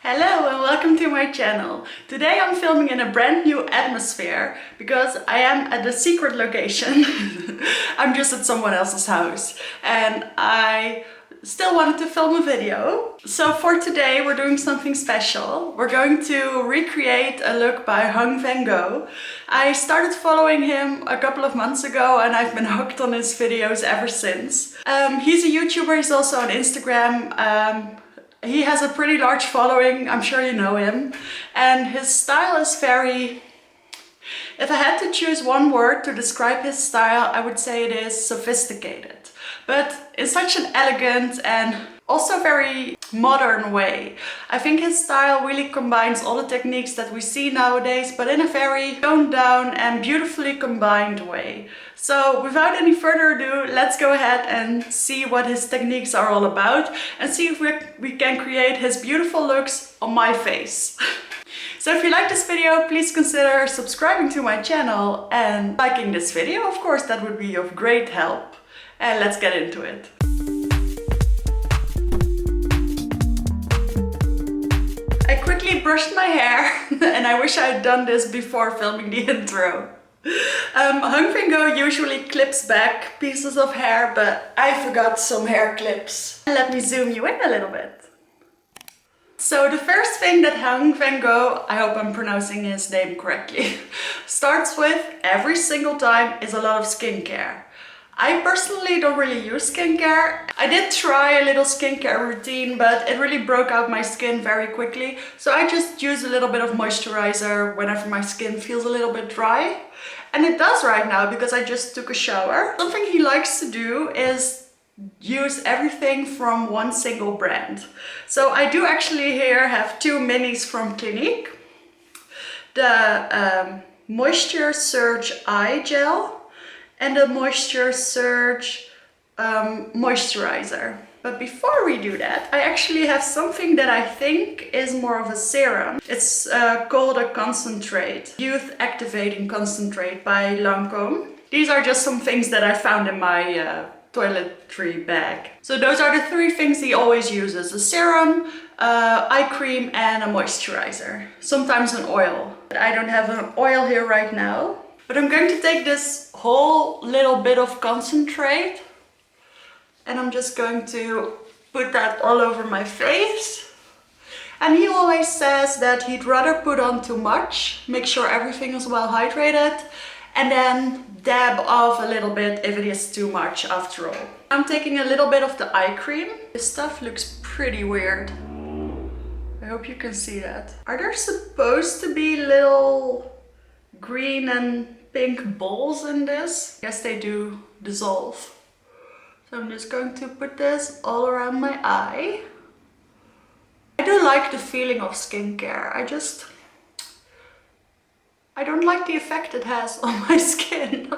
Hello and welcome to my channel. Today I'm filming in a brand new atmosphere because I am at a secret location. I'm just at someone else's house and I still wanted to film a video. So for today we're doing something special. We're going to recreate a look by Vanngo. I started following him a couple of months ago and I've been hooked on his videos ever since. He's a YouTuber, he's also on Instagram. He has a pretty large following, I'm sure you know him, and his style is very... If I had to choose one word to describe his style, I would say it is sophisticated, but in such an elegant and also very modern way. I think his style really combines all the techniques that we see nowadays, but in a very toned down and beautifully combined way. So without any further ado, let's go ahead and see what his techniques are all about and see if we can create his beautiful looks on my face. So if you like this video, please consider subscribing to my channel and liking this video. Of course, that would be of great help. And let's get into it. I quickly brushed my hair and I wish I had done this before filming the intro. Vanngo usually clips back pieces of hair, but I forgot some hair clips. Let me zoom you in a little bit. So the first thing that Vanngo, I hope I'm pronouncing his name correctly, starts with every single time is a lot of skincare. I personally don't really use skincare. I did try a little skincare routine, but it really broke out my skin very quickly. So I just use a little bit of moisturizer whenever my skin feels a little bit dry. And it does right now because I just took a shower. Something he likes to do is use everything from one single brand. So I do actually here have two minis from Clinique. The Moisture Surge Eye Gel and the Moisture Surge moisturizer. But before we do that, I actually have something that I think is more of a serum. It's called a concentrate, Youth Activating Concentrate by Vanngo. These are just some things that I found in my toiletry bag. So those are the three things he always uses: a serum, eye cream and a moisturizer. Sometimes an oil. I don't have an oil here right now. But I'm going to take this whole little bit of concentrate and I'm just going to put that all over my face. And he always says that he'd rather put on too much, make sure everything is well hydrated, and then dab off a little bit if it is too much after all. I'm taking a little bit of the eye cream. This stuff looks pretty weird. I hope you can see that. Are there supposed to be little green and pink balls in this? Yes, they do dissolve. So I'm just going to put this all around my eye. I do like the feeling of skincare. I don't like the effect it has on my skin,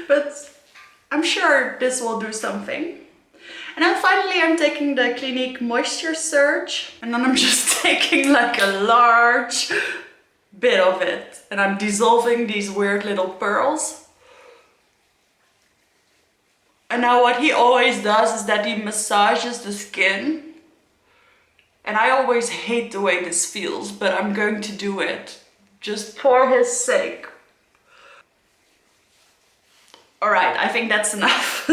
but I'm sure this will do something. And then finally I'm taking the Clinique Moisture Surge, and then I'm just taking like a large bit of it and I'm dissolving these weird little pearls. And now what he always does is that he massages the skin, and I always hate the way this feels, but I'm going to do it just for his sake. Alright, I think that's enough.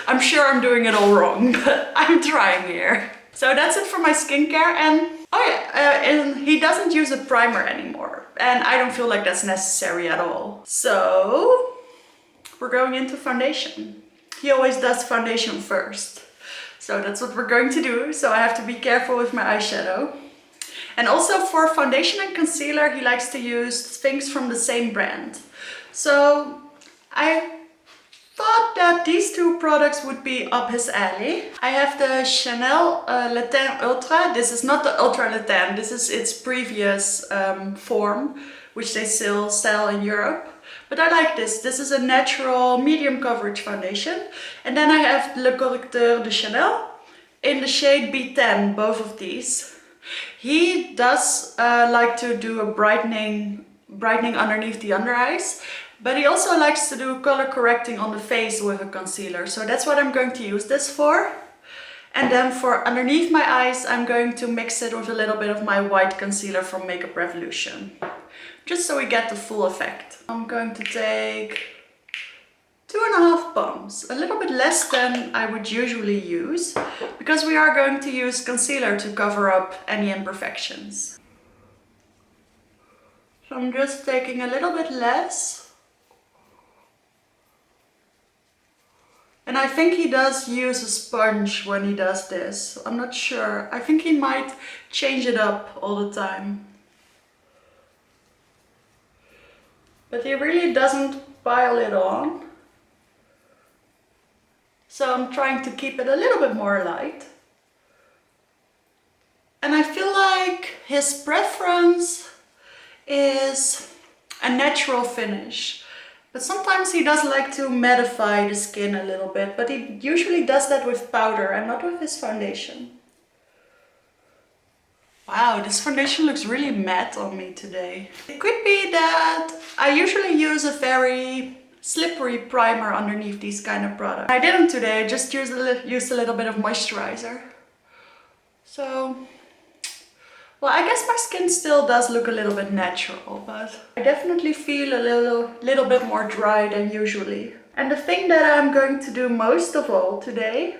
I'm sure I'm doing it all wrong, but I'm trying here. So that's it for my skincare. And oh yeah, and he doesn't use a primer anymore, and I don't feel like that's necessary at all. So we're going into foundation. He always does foundation first, so that's what we're going to do. So I have to be careful with my eyeshadow. And also for foundation and concealer, he likes to use things from the same brand. So I thought that these two products would be up his alley. I have the Chanel Le Teint Ultra. This is not the Ultra Le Teint, this is its previous form, which they still sell in Europe. But I like this. This is a natural medium coverage foundation. And then I have Le Correcteur de Chanel in the shade B10, both of these. He does like to do a brightening underneath the under eyes. But he also likes to do color correcting on the face with a concealer. So that's what I'm going to use this for. And then for underneath my eyes, I'm going to mix it with a little bit of my white concealer from Makeup Revolution, just so we get the full effect. I'm going to take 2.5 pumps, a little bit less than I would usually use, because we are going to use concealer to cover up any imperfections. So I'm just taking a little bit less. And I think he does use a sponge when he does this. I'm not sure. I think he might change it up all the time. But he really doesn't pile it on. So I'm trying to keep it a little bit more light. And I feel like his preference is a natural finish. But sometimes he does like to mattify the skin a little bit, but he usually does that with powder and not with his foundation. Wow, this foundation looks really matte on me today. It could be that I usually use a very slippery primer underneath these kind of products. I didn't today, I just used a little bit of moisturizer. So, well, I guess my skin still does look a little bit natural, but I definitely feel a little bit more dry than usually. And the thing that I'm going to do most of all today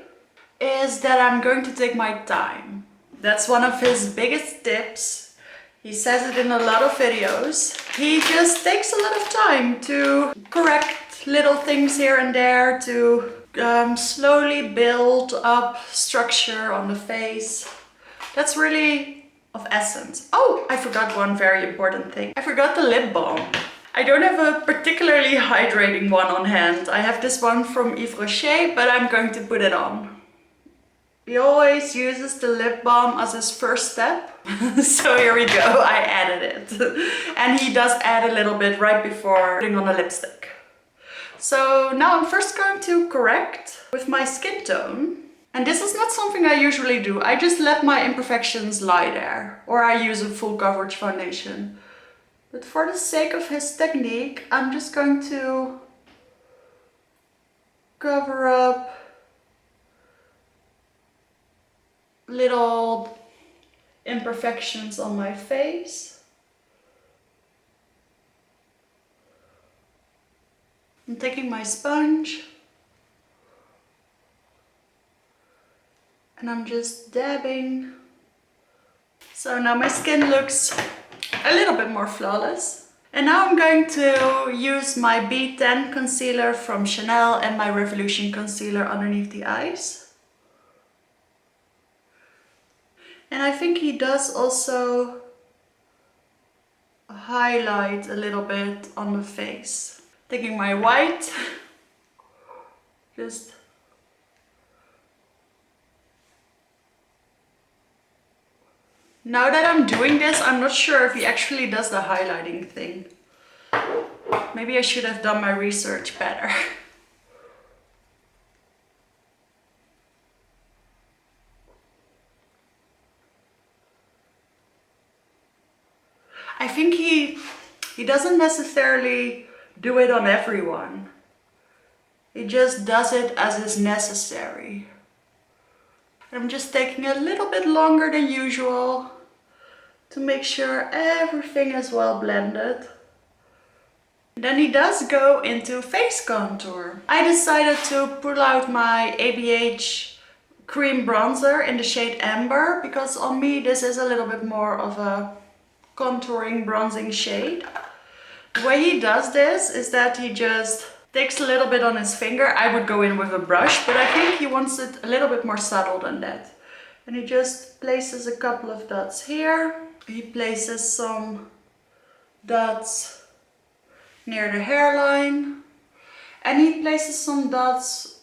is that I'm going to take my time. That's one of his biggest tips. He says it in a lot of videos. He just takes a lot of time to correct little things here and there, to slowly build up structure on the face. That's really of essence. Oh, I forgot one very important thing. I forgot the lip balm. I don't have a particularly hydrating one on hand. I have this one from Yves Rocher, but I'm going to put it on. He always uses the lip balm as his first step. So here we go, I added it. And he does add a little bit right before putting on the lipstick. So now I'm first going to correct with my skin tone. And this is not something I usually do. I just let my imperfections lie there. Or I use a full coverage foundation. But for the sake of his technique, I'm just going to cover up little imperfections on my face. I'm taking my sponge and I'm just dabbing. So now my skin looks a little bit more flawless. And now I'm going to use my B10 concealer from Chanel and my Revolution concealer underneath the eyes. And I think he does also highlight a little bit on the face. Taking my white, just now that I'm doing this, I'm not sure if he actually does the highlighting thing. Maybe I should have done my research better. I think he doesn't necessarily do it on everyone. He just does it as is necessary. I'm just taking a little bit longer than usual to make sure everything is well blended. Then he does go into face contour. I decided to pull out my ABH cream bronzer in the shade Amber, because on me this is a little bit more of a contouring bronzing shade. The way he does this is that he just takes a little bit on his finger. I would go in with a brush, but I think he wants it a little bit more subtle than that. And he just places a couple of dots here. He places some dots near the hairline. And he places some dots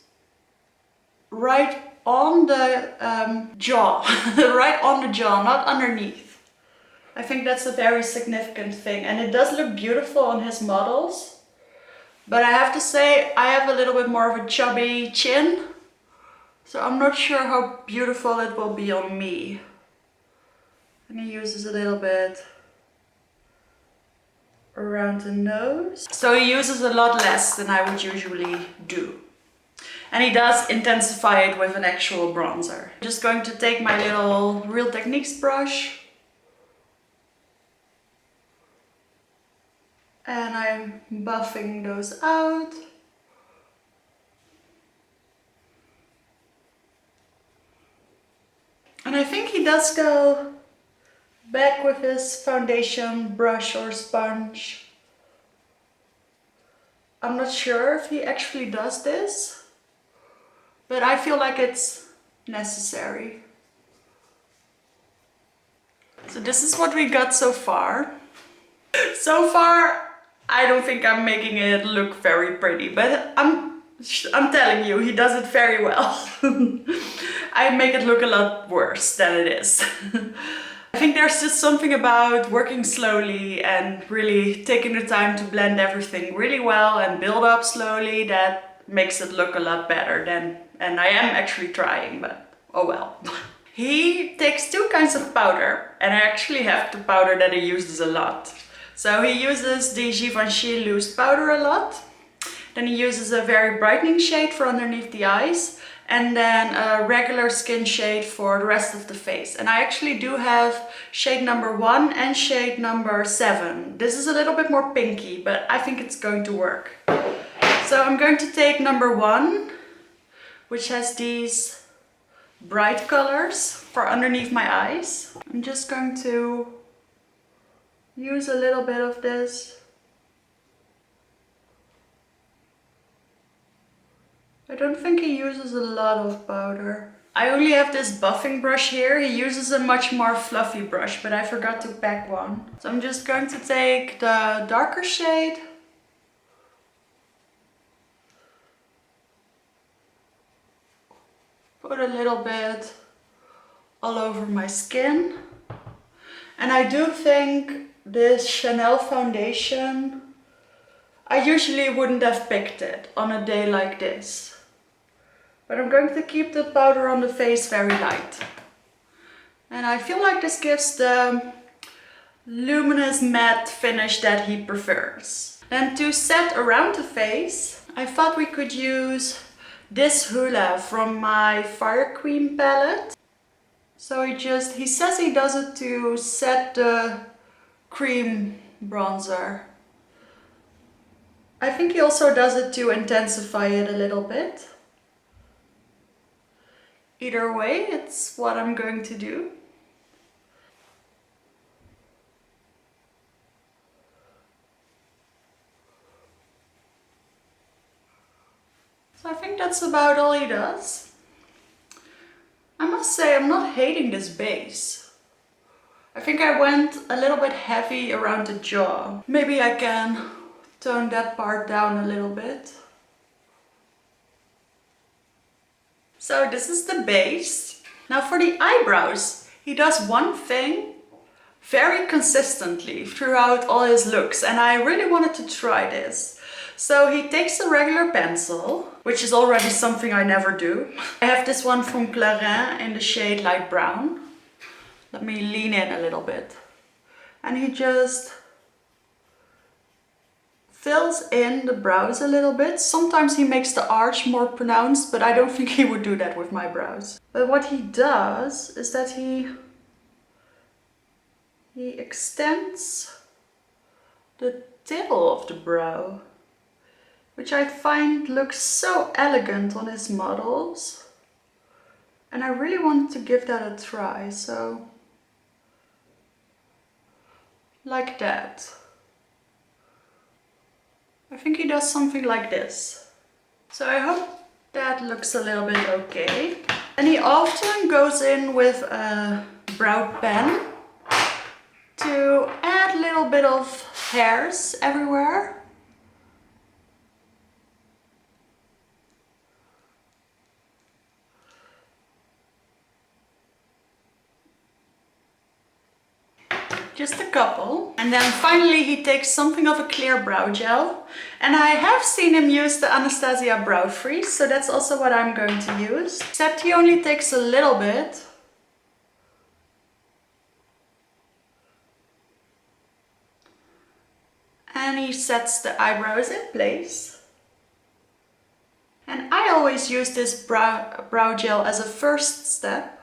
right on the jaw. Right on the jaw, not underneath. I think that's a very significant thing, and it does look beautiful on his models. But I have to say, I have a little bit more of a chubby chin, so I'm not sure how beautiful it will be on me. And he uses a little bit around the nose. So he uses a lot less than I would usually do. And he does intensify it with an actual bronzer. I'm just going to take my little Real Techniques brush. And I'm buffing those out. And I think he does go back with his foundation brush or sponge. I'm not sure if he actually does this, but I feel like it's necessary. So this is what we got so far. So far, I don't think I'm making it look very pretty, but I'm telling you, he does it very well. I make it look a lot worse than it is. I think there's just something about working slowly and really taking the time to blend everything really well and build up slowly that makes it look a lot better than, and I am actually trying, but oh well. He takes two kinds of powder, and I actually have the powder that he uses a lot. So he uses the Givenchy loose powder a lot. Then he uses a very brightening shade for underneath the eyes, and then a regular skin shade for the rest of the face. And I actually do have shade number 1 and shade number 7. This is a little bit more pinky, but I think it's going to work. So I'm going to take number 1, which has these bright colors for underneath my eyes. I'm just going to use a little bit of this. I don't think he uses a lot of powder. I only have this buffing brush here. He uses a much more fluffy brush, but I forgot to pack one. So I'm just going to take the darker shade. Put a little bit all over my skin. And I do think this Chanel foundation, I usually wouldn't have picked it on a day like this. But I'm going to keep the powder on the face very light. And I feel like this gives the luminous matte finish that he prefers. Then to set around the face, I thought we could use this Hula from my Fire Cream palette. So he says he does it to set the cream bronzer. I think he also does it to intensify it a little bit. Either way, it's what I'm going to do. So I think that's about all he does. I must say I'm not hating this base. I think I went a little bit heavy around the jaw. Maybe I can tone that part down a little bit. So this is the base. Now for the eyebrows, he does one thing very consistently throughout all his looks, and I really wanted to try this. So he takes a regular pencil, which is already something I never do. I have this one from Clarin in the shade light brown. Let me lean in a little bit. And he just fills in the brows a little bit. Sometimes he makes the arch more pronounced, but I don't think he would do that with my brows. But what he does is that he extends the tail of the brow, which I find looks so elegant on his models. And I really wanted to give that a try, so like that. I think he does something like this. So I hope that looks a little bit okay. And he often goes in with a brow pen to add a little bit of hairs everywhere. Just a couple. And then finally he takes something of a clear brow gel. And I have seen him use the Anastasia Brow Freeze, so that's also what I'm going to use. Except he only takes a little bit. And he sets the eyebrows in place. And I always use this brow gel as a first step,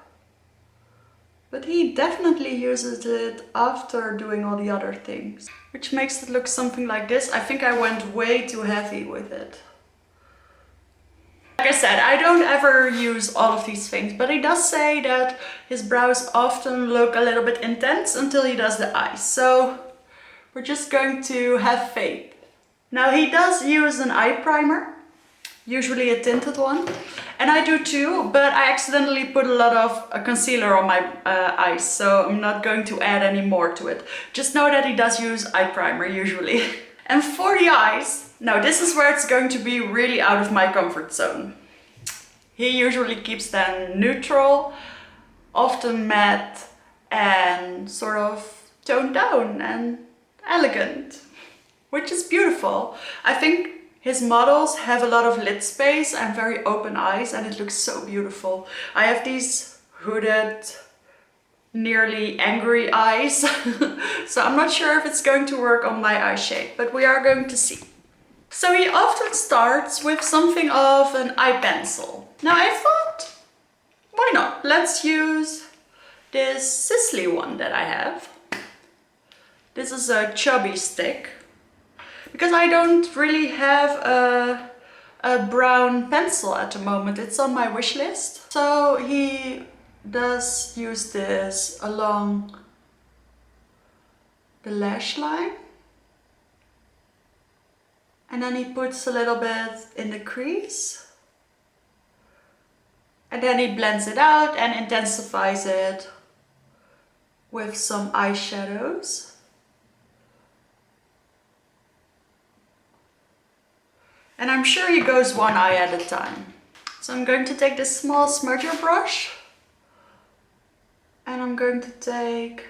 but he definitely uses it after doing all the other things, which makes it look something like this. I think I went way too heavy with it. Like I said, I don't ever use all of these things, but he does say that his brows often look a little bit intense until he does the eyes. So we're just going to have faith. Now he does use an eye primer, usually a tinted one, and I do too, but I accidentally put a lot of concealer on my eyes, so I'm not going to add any more to it. Just know that he does use eye primer usually. And for the eyes, now this is where it's going to be really out of my comfort zone. He usually keeps them neutral, often matte, and sort of toned down and elegant, which is beautiful. I think his models have a lot of lid space and very open eyes, and it looks so beautiful. I have these hooded, nearly angry eyes, so I'm not sure if it's going to work on my eye shape, but we are going to see. So he often starts with something of an eye pencil. Now I thought, why not? Let's use this Sisley one that I have. This is a chubby stick, because I don't really have a brown pencil at the moment. It's on my wish list. So he does use this along the lash line. And then he puts a little bit in the crease. And then he blends it out and intensifies it with some eyeshadows. And I'm sure he goes one eye at a time. So I'm going to take this small smudger brush and I'm going to take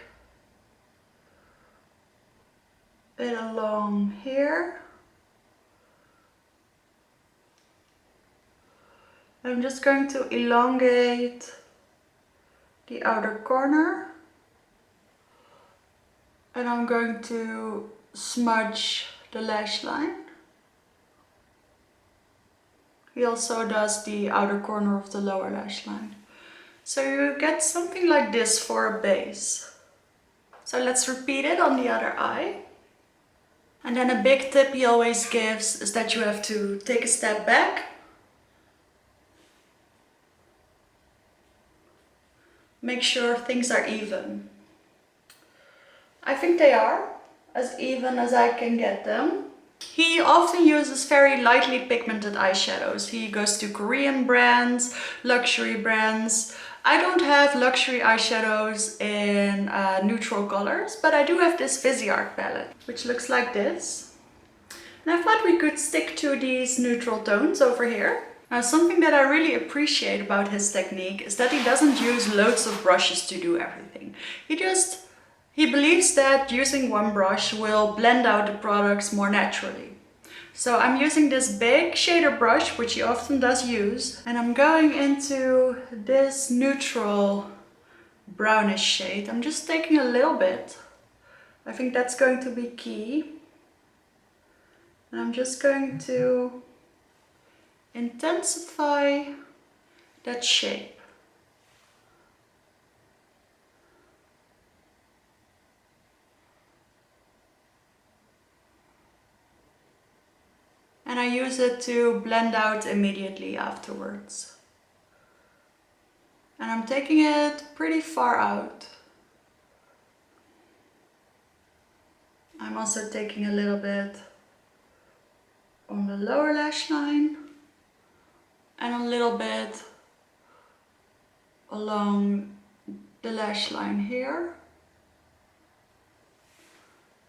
it along here. I'm just going to elongate the outer corner and I'm going to smudge the lash line. He also does the outer corner of the lower lash line. So you get something like this for a base. So let's repeat it on the other eye. And then a big tip he always gives is that you have to take a step back. Make sure things are even. I think they are as even as I can get them. He often uses very lightly pigmented eyeshadows. He goes to Korean brands, luxury brands. I don't have luxury eyeshadows in neutral colors, but I do have this Viseart palette, which looks like this. And I thought we could stick to these neutral tones over here. Now, something that I really appreciate about his technique is that he doesn't use loads of brushes to do everything. He believes that using one brush will blend out the products more naturally. So I'm using this big shader brush, which he often does use, and I'm going into this neutral brownish shade. I'm just taking a little bit. I think that's going to be key. And I'm just going to intensify that shape. And I use it to blend out immediately afterwards. And I'm taking it pretty far out. I'm also taking a little bit on the lower lash line and a little bit along the lash line here.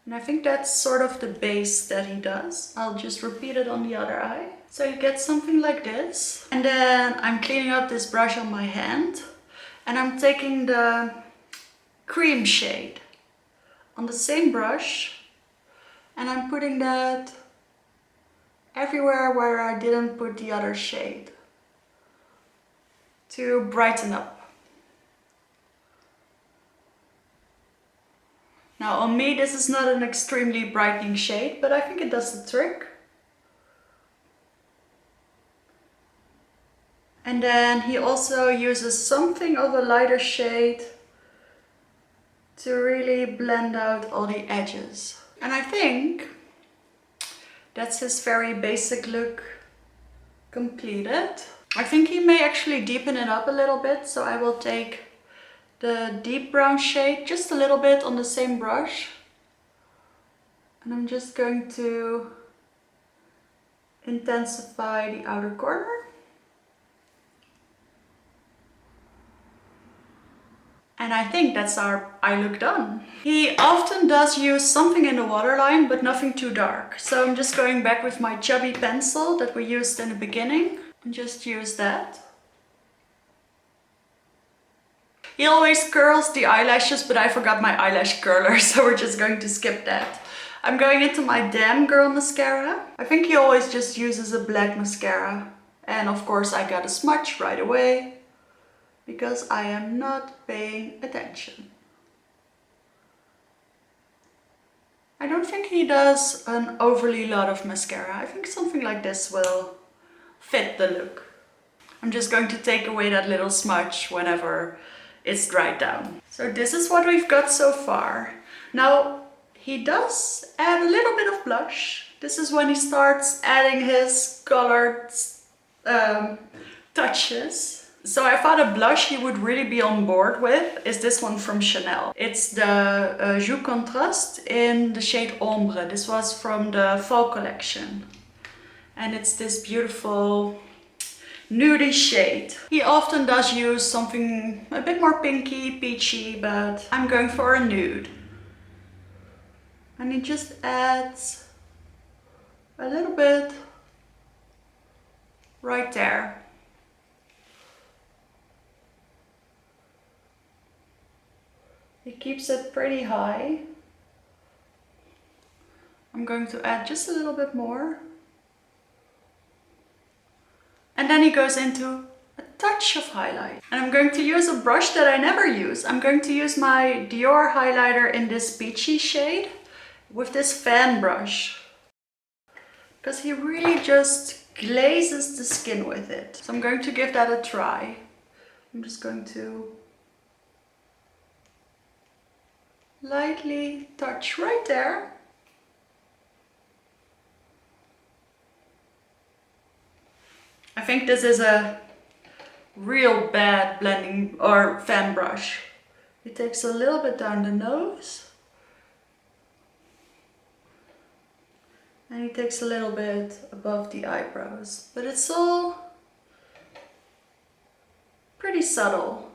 And I think that's sort of the base that he does. I'll just repeat it on the other eye. So you get something like this. And then I'm cleaning up this brush on my hand. And I'm taking the cream shade on the same brush. And I'm putting that everywhere where I didn't put the other shade to brighten up. Now on me this is not an extremely brightening shade, but I think it does the trick. And then he also uses something of a lighter shade to really blend out all the edges. And I think that's his very basic look completed. I think he may actually deepen it up a little bit, so I will take the deep brown shade just a little bit on the same brush. And I'm just going to intensify the outer corner. And I think that's our eye look done. He often does use something in the waterline, but nothing too dark. So I'm just going back with my chubby pencil that we used in the beginning and just use that. He always curls the eyelashes, but I forgot my eyelash curler, so we're just going to skip that. I'm going into my Damn Girl mascara. I think he always just uses a black mascara. And of course I got a smudge right away, because I am not paying attention. I don't think he does an overly lot of mascara. I think something like this will fit the look. I'm just going to take away that little smudge whenever it's dried down. So this is what we've got so far. Now he does add a little bit of blush. This is when he starts adding his colored touches. So I thought a blush he would really be on board with is this one from Chanel. It's the Joue Contrast in the shade Ombre. This was from the fall collection. And it's this beautiful nudie shade. He often does use something a bit more pinky, peachy, but I'm going for a nude. And he just adds a little bit right there. He keeps it pretty high. I'm going to add just a little bit more. And then he goes into a touch of highlight. And I'm going to use a brush that I never use. I'm going to use my Dior highlighter in this peachy shade with this fan brush. Because he really just glazes the skin with it. So I'm going to give that a try. I'm just going to lightly touch right there. I think this is a real bad blending or fan brush. It takes a little bit down the nose. And it takes a little bit above the eyebrows. But it's all pretty subtle.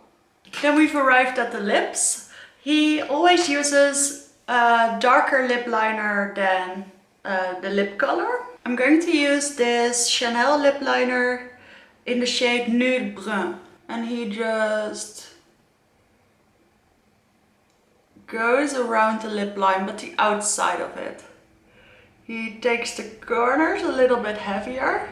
Then we've arrived at the lips. He always uses a darker lip liner than the lip color. I'm going to use this Chanel lip liner in the shade Nude Brun. And he just goes around the lip line, but the outside of it. He takes the corners a little bit heavier.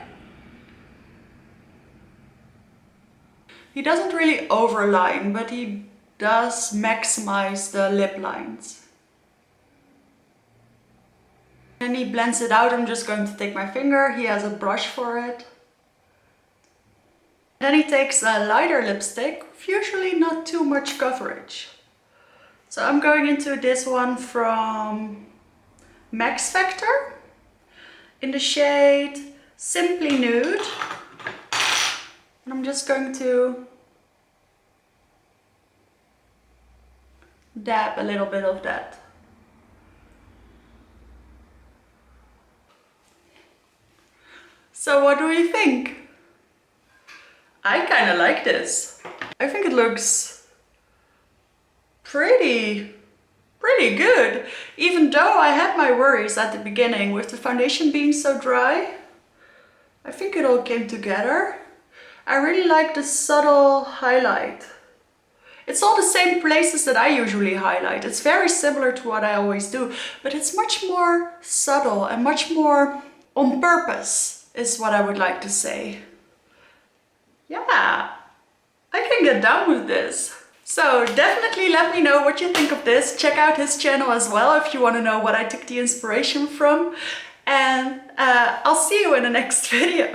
He doesn't really overline, but he does maximize the lip lines. And he blends it out. I'm just going to take my finger. He has a brush for it. Then he takes a lighter lipstick, with usually not too much coverage. So I'm going into this one from Max Factor in the shade Simply Nude. And I'm just going to dab a little bit of that. So what do we think? I kind of like this. I think it looks pretty good. Even though I had my worries at the beginning with the foundation being so dry, I think it all came together. I really like the subtle highlight. It's all the same places that I usually highlight. It's very similar to what I always do, but it's much more subtle and much more on purpose, is what I would like to say. Yeah, I can get down with this. So definitely let me know what you think of this. Check out his channel as well if you want to know what I took the inspiration from. And I'll see you in the next video.